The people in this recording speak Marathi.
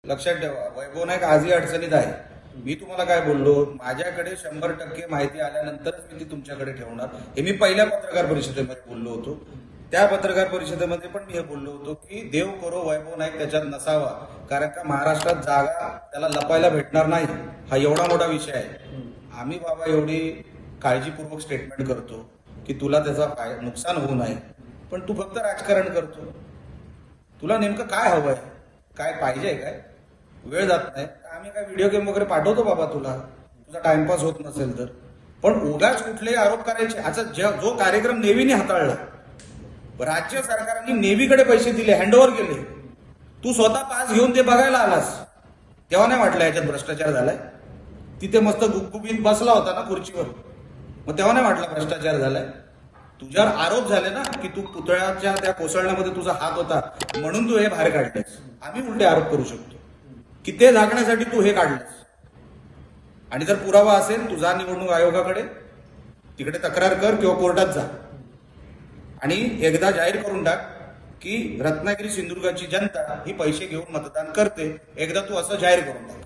लक्षात ठेवा, वैभव नाईक आजही अडचणीत आहे. मी तुम्हाला काय बोललो, माझ्याकडे 100% माहिती आल्यानंतरच मी ती तुमच्याकडे ठेवणार, हे मी पहिल्या पत्रकार परिषदेमध्ये बोललो होतो. त्या पत्रकार परिषदेमध्ये पण मी हे बोललो होतो की देव करो वैभव नाईक त्याच्यात नसावा, कारण का महाराष्ट्रात जागा त्याला लपायला भेटणार नाही, हा एवढा मोठा विषय आहे. आम्ही बाबा एवढी काळजीपूर्वक स्टेटमेंट करतो की तुला त्याचा नुकसान होऊ नये, पण तू फक्त राजकारण करतो. तुला नेमकं काय हवंय, काय पाहिजे, काय वेळ जात नाही. आम्ही काय व्हिडिओ गेम वगैरे पाठवतो बाबा तुला, तुझा टाइमपास होत नसेल तर. पण उगाच कुठलेही आरोप करायचे. आता जो कार्यक्रम नेव्हीने हाताळला, राज्य सरकारने नेव्हीकडे पैसे दिले, हँडओव्हर केले, तू स्वतः पास घेऊन ते बघायला आलास, तेव्हा नाही वाटलं याच्यात भ्रष्टाचार झालाय? तिथे मस्त गुपगुपीत बसला होता ना खुर्चीवर, मग तेव्हा नाही वाटला भ्रष्टाचार झालाय? तुझ्यावर आरोप झाले ना की तू पुतळ्याच्या त्या कोसळण्यामध्ये तुझा हात होता म्हणून तू हे बाहेर काढलेस. आम्ही उलटे आरोप करू शकतो की ते झाकण्यासाठी तू हे काढलंस. आणि जर पुरावा असेल, तू जा निवडणूक आयोगाकडे, तिकडे तक्रार कर किंवा कोर्टात जा आणि एकदा जाहीर करून टाक की रत्नागिरी सिंधुदुर्गाची जनता ही पैसे घेऊन मतदान करते. एकदा तू असं जाहीर करून टाक.